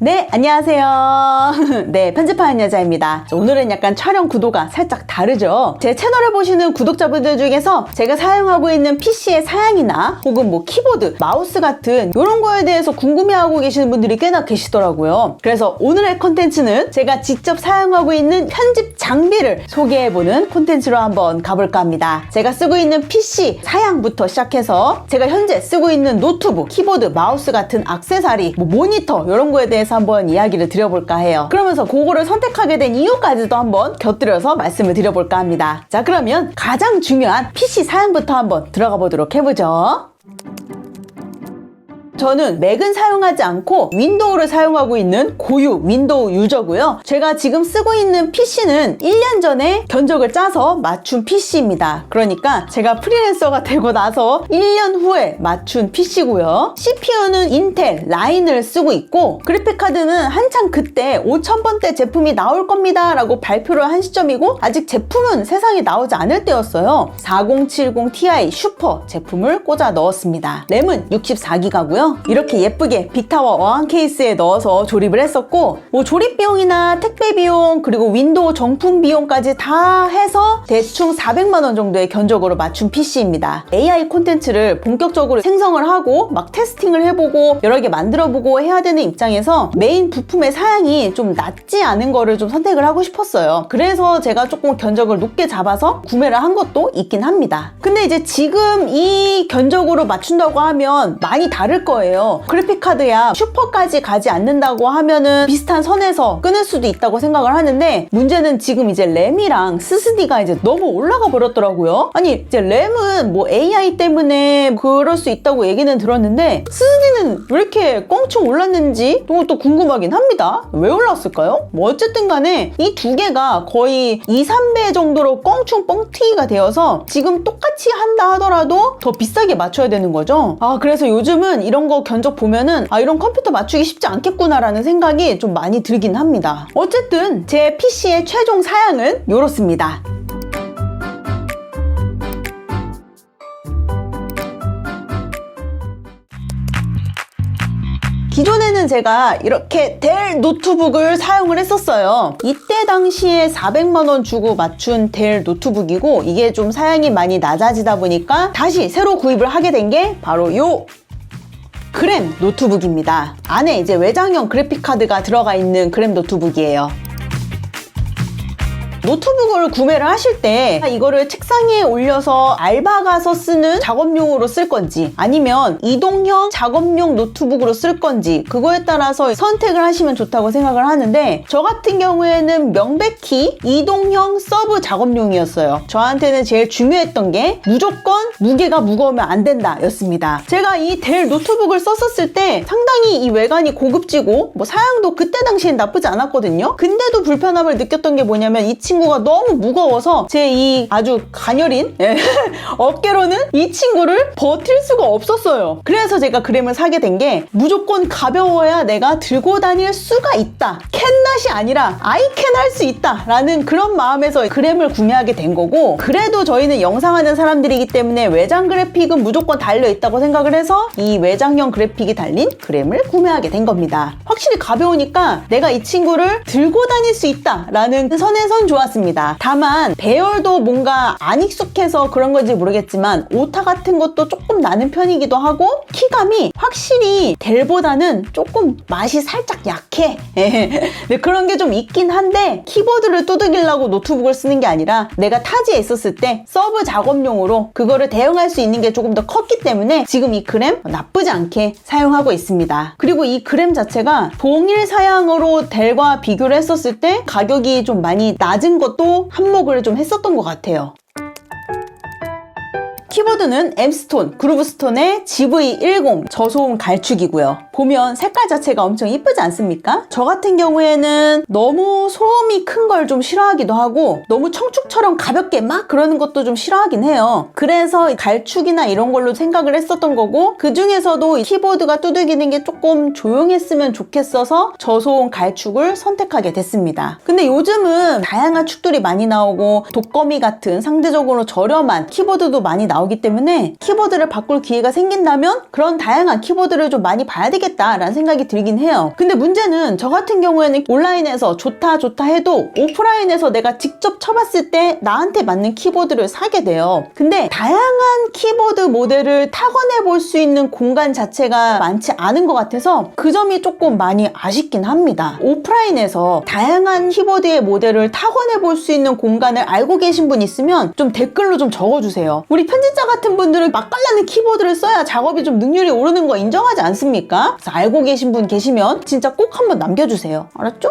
네, 안녕하세요. 네, 편집하는 여자입니다. 오늘은 약간 촬영 구도가 살짝 다르죠? 제 채널을 보시는 구독자분들 중에서 제가 사용하고 있는 PC의 사양이나 혹은 뭐 키보드, 마우스 같은 이런 거에 대해서 궁금해하고 계시는 분들이 꽤나 계시더라고요. 그래서 오늘의 콘텐츠는 제가 직접 사용하고 있는 편집 장비를 소개해보는 콘텐츠로 한번 가볼까 합니다. 제가 쓰고 있는 PC 사양부터 시작해서 제가 현재 쓰고 있는 노트북, 키보드, 마우스 같은 액세서리, 뭐 모니터 이런 거에 대해서 한번 이야기를 드려볼까 해요. 그러면서 그거를 선택하게 된 이유까지도 한번 곁들여서 말씀을 드려볼까 합니다. 자, 그러면 가장 중요한 PC 사양부터 한번 들어가 보도록 해보죠. 저는 맥은 사용하지 않고 윈도우를 사용하고 있는 고유 윈도우 유저고요. 제가 지금 쓰고 있는 PC는 1년 전에 견적을 짜서 맞춘 PC입니다. 그러니까 제가 프리랜서가 되고 나서 1년 후에 맞춘 PC고요. CPU는 인텔 라인을 쓰고 있고 그래픽카드는 한창 그때 5000번대 제품이 나올 겁니다 라고 발표를 한 시점이고 아직 제품은 세상에 나오지 않을 때였어요. 4070 Ti 슈퍼 제품을 꽂아 넣었습니다. 램은 64기가고요. 이렇게 예쁘게 빅타워 어항 케이스에 넣어서 조립을 했었고 뭐 조립 비용이나 택배 비용 그리고 윈도우 정품 비용까지 다 해서 대충 400만원 정도의 견적으로 맞춘 PC입니다. AI 콘텐츠를 본격적으로 생성을 하고 막 테스팅을 해보고 여러 개 만들어보고 해야 되는 입장에서 메인 부품의 사양이 좀 낮지 않은 거를 좀 선택을 하고 싶었어요. 그래서 제가 조금 견적을 높게 잡아서 구매를 한 것도 있긴 합니다. 근데 이제 지금 이 견적으로 맞춘다고 하면 많이 다를 거예요. 그래픽카드야 슈퍼까지 가지 않는다고 하면은 비슷한 선에서 끊을 수도 있다고 생각을 하는데 문제는 지금 이제 램이랑 SSD가 이제 너무 올라가 버렸더라고요. 아니 이제 램은 뭐 AI 때문에 그럴 수 있다고 얘기는 들었는데 SSD는 왜 이렇게 껑충 올랐는지 또 궁금하긴 합니다. 왜 올랐을까요? 뭐 어쨌든 간에 이 두 개가 거의 2, 3배 정도로 껑충 뻥튀기가 되어서 지금 똑같이 한다 하더라도 더 비싸게 맞춰야 되는 거죠. 그래서 요즘은 이런 거 견적 보면은 이런 컴퓨터 맞추기 쉽지 않겠구나 라는 생각이 좀 많이 들긴 합니다. 어쨌든 제 PC의 최종 사양은 이렇습니다. 기존에는 제가 이렇게 델 노트북을 사용을 했었어요. 이때 당시에 400만원 주고 맞춘 델 노트북이고 이게 좀 사양이 많이 낮아지다 보니까 다시 새로 구입을 하게 된 게 바로 요 그램 노트북입니다. 안에 이제 외장형 그래픽카드가 들어가 있는 그램 노트북이에요. 노트북을 구매를 하실 때 이거를 책상에 올려서 알바 가서 쓰는 작업용으로 쓸 건지 아니면 이동형 작업용 노트북으로 쓸 건지 그거에 따라서 선택을 하시면 좋다고 생각을 하는데 저 같은 경우에는 명백히 이동형 서브 작업용이었어요. 저한테는 제일 중요했던 게 무조건 무게가 무거우면 안 된다 였습니다. 제가 이 델 노트북을 썼었을 때 상당히 이 외관이 고급지고 뭐 사양도 그때 당시엔 나쁘지 않았거든요. 근데도 불편함을 느꼈던 게 뭐냐면 이 친구가 너무 무거워서 제 이 아주 가녀린 어깨로는 이 친구를 버틸 수가 없었어요. 그래서 제가 그램을 사게 된 게 무조건 가벼워야 내가 들고 다닐 수가 있다. 캔낫이 아니라 아이캔 할 수 있다 라는 그런 마음에서 그램을 구매하게 된 거고 그래도 저희는 영상하는 사람들이기 때문에 외장 그래픽은 무조건 달려있다고 생각을 해서 이 외장형 그래픽이 달린 그램을 구매하게 된 겁니다. 확실히 가벼우니까 내가 이 친구를 들고 다닐 수 있다 라는 선에선 좋았습니다. 다만 배열도 뭔가 안 익숙해서 그런 건지 모르겠지만 오타 같은 것도 조금 나는 편이기도 하고 키감이 확실히 델보다는 조금 맛이 살짝 약해. 네, 그런 게 좀 있긴 한데 키보드를 두들기려고 노트북을 쓰는 게 아니라 내가 타지에 있었을 때 서브 작업용으로 그거를 대응할 수 있는 게 조금 더 컸기 때문에 지금 이 그램 나쁘지 않게 사용하고 있습니다. 그리고 이 그램 자체가 동일 사양으로 델과 비교를 했었을 때 가격이 좀 많이 낮은 것도 한몫을 좀 했었던 것 같아요. 키보드는 엠스톤, 그루브스톤의 GV10 저소음 갈축이고요. 보면 색깔 자체가 엄청 이쁘지 않습니까? 저 같은 경우에는 너무 소음이 큰 걸 좀 싫어하기도 하고 너무 청축처럼 가볍게 막 그러는 것도 좀 싫어하긴 해요. 그래서 갈축이나 이런 걸로 생각을 했었던 거고 그 중에서도 키보드가 두들기는 게 조금 조용했으면 좋겠어서 저소음 갈축을 선택하게 됐습니다. 근데 요즘은 다양한 축들이 많이 나오고 독거미 같은 상대적으로 저렴한 키보드도 많이 나오고 나오기 때문에 키보드를 바꿀 기회가 생긴다면 그런 다양한 키보드를 좀 많이 봐야 되겠다라는 생각이 들긴 해요. 근데 문제는 저 같은 경우에는 온라인에서 좋다 해도 오프라인에서 내가 직접 쳐봤을 때 나한테 맞는 키보드를 사게 돼요. 근데 다양한 키보드 모델을 타건해 볼 수 있는 공간 자체가 많지 않은 것 같아서 그 점이 조금 많이 아쉽긴 합니다. 오프라인에서 다양한 키보드의 모델을 타건해 볼 수 있는 공간을 알고 계신 분 있으면 좀 댓글로 좀 적어주세요. 우리 편집자 같은 분들은 맛깔나는 키보드를 써야 작업이 좀 능률이 오르는 거 인정하지 않습니까? 그래서 알고 계신 분 계시면 진짜 꼭 한번 남겨주세요. 알았죠?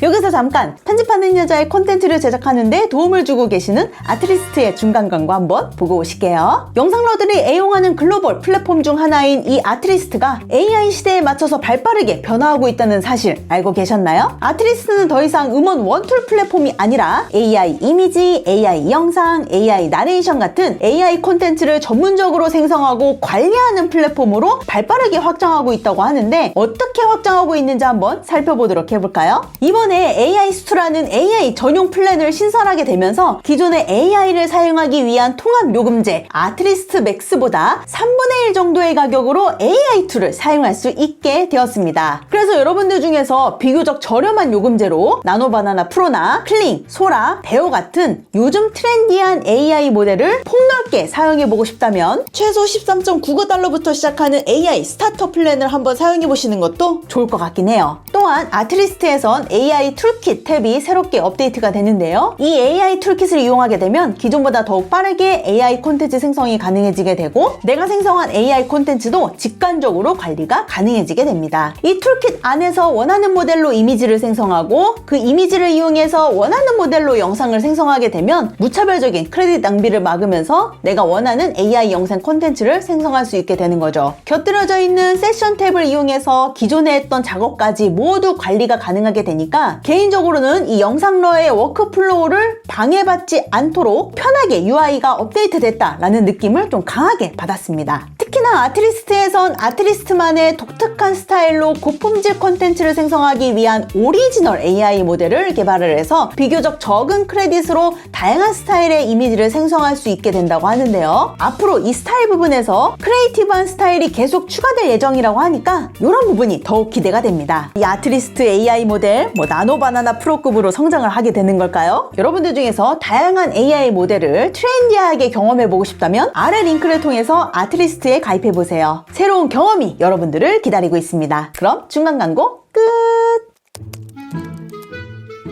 여기서 잠깐 편집하는 여자의 콘텐츠를 제작하는데 도움을 주고 계시는 아트리스트의 중간 광고 한번 보고 오실게요. 영상러들이 애용하는 글로벌 플랫폼 중 하나인 이 아트리스트가 AI 시대에 맞춰서 발빠르게 변화하고 있다는 사실 알고 계셨나요? 아트리스트는 더 이상 음원 원툴 플랫폼이 아니라 AI 이미지, AI 영상, AI 나레이션 같은 AI 콘텐츠를 전문적으로 생성하고 관리하는 플랫폼으로 발빠르게 확장하고 있다고 하는데 어떻게 확장하고 있는지 한번 살펴보도록 해볼까요? 이번에 AI 스토라는 AI 전용 플랜을 신설하게 되면서 기존의 AI를 사용하기 위한 통합 요금제 아트리스트 맥스보다 3분의 1 정도의 가격으로 AI 툴을 사용할 수 있게 되었습니다. 그래서 여러분들 중에서 비교적 저렴한 요금제로 나노바나나 프로나 클링, 소라, 베오 같은 요즘 트렌디한 AI 모델을 폭넓게 사용해보고 싶다면 최소 13.99달러부터 시작하는 AI 스타터 플랜을 한번 사용해보시는 것도 좋을 것 같긴 해요. 또한 아트리스트에선 AI 툴킷 탭이 새롭게 업데이트가 되는데요. 이 AI 툴킷을 이용하게 되면 기존보다 더욱 빠르게 AI 콘텐츠 생성이 가능해지게 되고 내가 생성한 AI 콘텐츠도 직관적으로 관리가 가능해지게 됩니다. 이 툴킷 안에서 원하는 모델로 이미지를 생성하고 그 이미지를 이용해서 원하는 모델로 영상을 생성하게 되면 무차별적인 크레딧 낭비를 막으면서 내가 원하는 AI 영상 콘텐츠를 생성할 수 있게 되는 거죠. 곁들여져 있는 세션 탭을 이용해서 기존에 했던 작업까지 모두 관리가 가능하게 되니까 개인적으로는 이 영상러의 워크플로우를 방해받지 않도록 편하게 UI가 업데이트됐다라는 느낌을 좀 강하게 받았습니다. 특히나 아트리스트에선 아트리스트만의 독특한 스타일로 고품질 콘텐츠를 생성하기 위한 오리지널 AI 모델을 개발을 해서 비교적 적은 크레딧으로 다양한 스타일의 이미지를 생성할 수 있게 된다고 하는데요. 앞으로 이 스타일 부분에서 크리에이티브한 스타일이 계속 추가될 예정이라고 하니까 이런 부분이 더욱 기대가 됩니다. 이 아트리스트 AI 모델 나노바나나 프로급으로 성장을 하게 되는 걸까요? 여러분들 중에서 다양한 AI 모델을 트렌디하게 경험해보고 싶다면 아래 링크를 통해서 아트리스트에 가입해보세요. 새로운 경험이 여러분들을 기다리고 있습니다. 그럼 중간 광고 끝!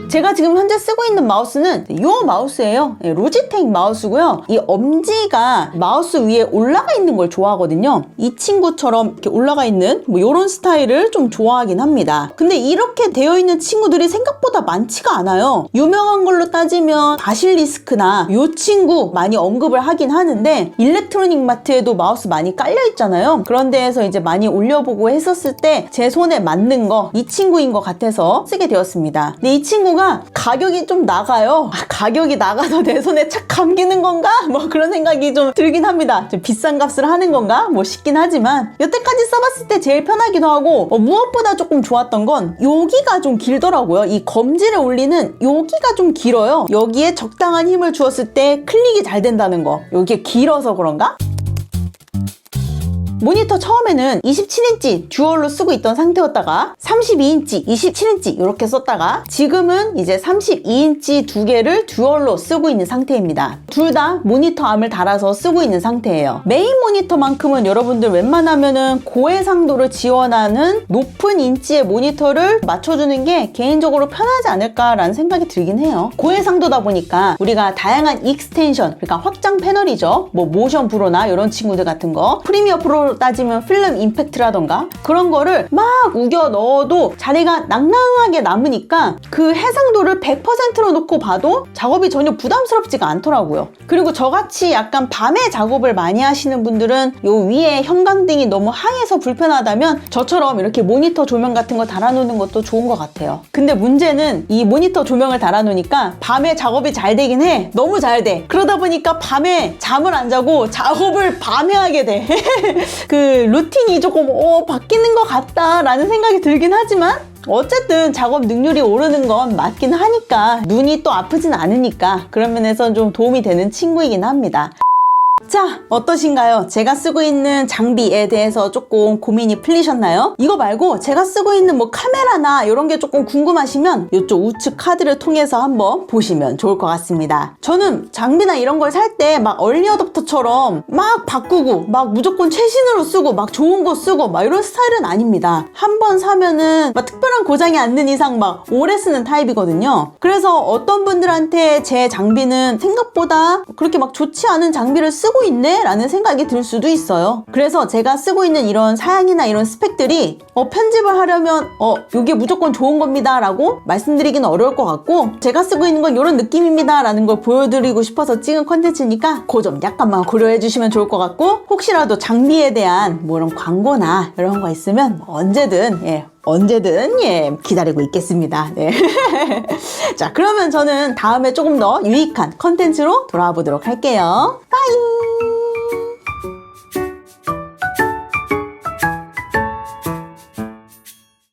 제가 지금 현재 쓰고 있는 마우스는 이 마우스예요. 로지텍 마우스고요. 이 엄지가 마우스 위에 올라가 있는 걸 좋아하거든요. 이 친구처럼 이렇게 올라가 있는 이런 스타일을 좀 좋아하긴 합니다. 근데 이렇게 되어 있는 친구들이 생각보다 많지가 않아요. 유명한 걸로 따지면 바실리스크나 이 친구 많이 언급을 하긴 하는데 일렉트로닉 마트에도 마우스 많이 깔려 있잖아요. 그런 데에서 이제 많이 올려보고 했었을 때 제 손에 맞는 거 이 친구인 것 같아서 쓰게 되었습니다. 근데 이 친구가 가격이 좀 나가요. 가격이 나가서 내 손에 착 감기는 건가? 그런 생각이 좀 들긴 합니다. 좀 비싼 값을 하는 건가? 싶긴 하지만 여태까지 써봤을 때 제일 편하기도 하고 무엇보다 조금 좋았던 건 여기가 좀 길더라고요. 이 검지를 올리는 여기가 좀 길어요. 여기에 적당한 힘을 주었을 때 클릭이 잘 된다는 거. 여기가 길어서 그런가? 모니터 처음에는 27인치 듀얼로 쓰고 있던 상태였다가 32인치, 27인치 이렇게 썼다가 지금은 이제 32인치 두 개를 듀얼로 쓰고 있는 상태입니다. 둘 다 모니터 암을 달아서 쓰고 있는 상태예요. 메인 모니터만큼은 여러분들 웬만하면은 고해상도를 지원하는 높은 인치의 모니터를 맞춰주는 게 개인적으로 편하지 않을까라는 생각이 들긴 해요. 고해상도다 보니까 우리가 다양한 익스텐션, 그러니까 확장 패널이죠. 모션 프로나 이런 친구들 같은 거, 프리미어 프로 따지면 필름 임팩트라던가 그런 거를 막 우겨 넣어도 자리가 낭낭하게 남으니까 그 해상도를 100%로 놓고 봐도 작업이 전혀 부담스럽지가 않더라고요. 그리고 저같이 약간 밤에 작업을 많이 하시는 분들은 요 위에 형광등이 너무 하얘서 불편하다면 저처럼 이렇게 모니터 조명 같은 거 달아놓는 것도 좋은 것 같아요. 근데 문제는 이 모니터 조명을 달아놓으니까 밤에 작업이 잘 되긴 해. 너무 잘 돼. 그러다 보니까 밤에 잠을 안 자고 작업을 밤에 하게 돼. 그 루틴이 조금 바뀌는 것 같다라는 생각이 들긴 하지만 어쨌든 작업 능률이 오르는 건 맞긴 하니까 눈이 또 아프진 않으니까 그런 면에서 좀 도움이 되는 친구이긴 합니다. 자, 어떠신가요? 제가 쓰고 있는 장비에 대해서 조금 고민이 풀리셨나요? 이거 말고 제가 쓰고 있는 뭐 카메라나 이런 게 조금 궁금하시면 이쪽 우측 카드를 통해서 한번 보시면 좋을 것 같습니다. 저는 장비나 이런 걸 살 때 막 얼리 어댑터처럼 막 바꾸고 막 무조건 최신으로 쓰고 막 좋은 거 쓰고 막 이런 스타일은 아닙니다. 한 번 사면은 막 특별한 고장이 안 는 이상 막 오래 쓰는 타입이거든요. 그래서 어떤 분들한테 제 장비는 생각보다 그렇게 막 좋지 않은 장비를 쓰고 있네? 라는 생각이 들 수도 있어요. 그래서 제가 쓰고 있는 이런 사양이나 이런 스펙들이 편집을 하려면 이게 무조건 좋은 겁니다 라고 말씀드리기는 어려울 것 같고, 제가 쓰고 있는 건 이런 느낌입니다 라는 걸 보여드리고 싶어서 찍은 컨텐츠니까 그 점 약간만 고려해 주시면 좋을 것 같고, 혹시라도 장비에 대한 뭐 이런 광고나 이런 거 있으면 언제든 기다리고 있겠습니다. 네. 자, 그러면 저는 다음에 조금 더 유익한 컨텐츠로 돌아와 보도록 할게요. 빠이!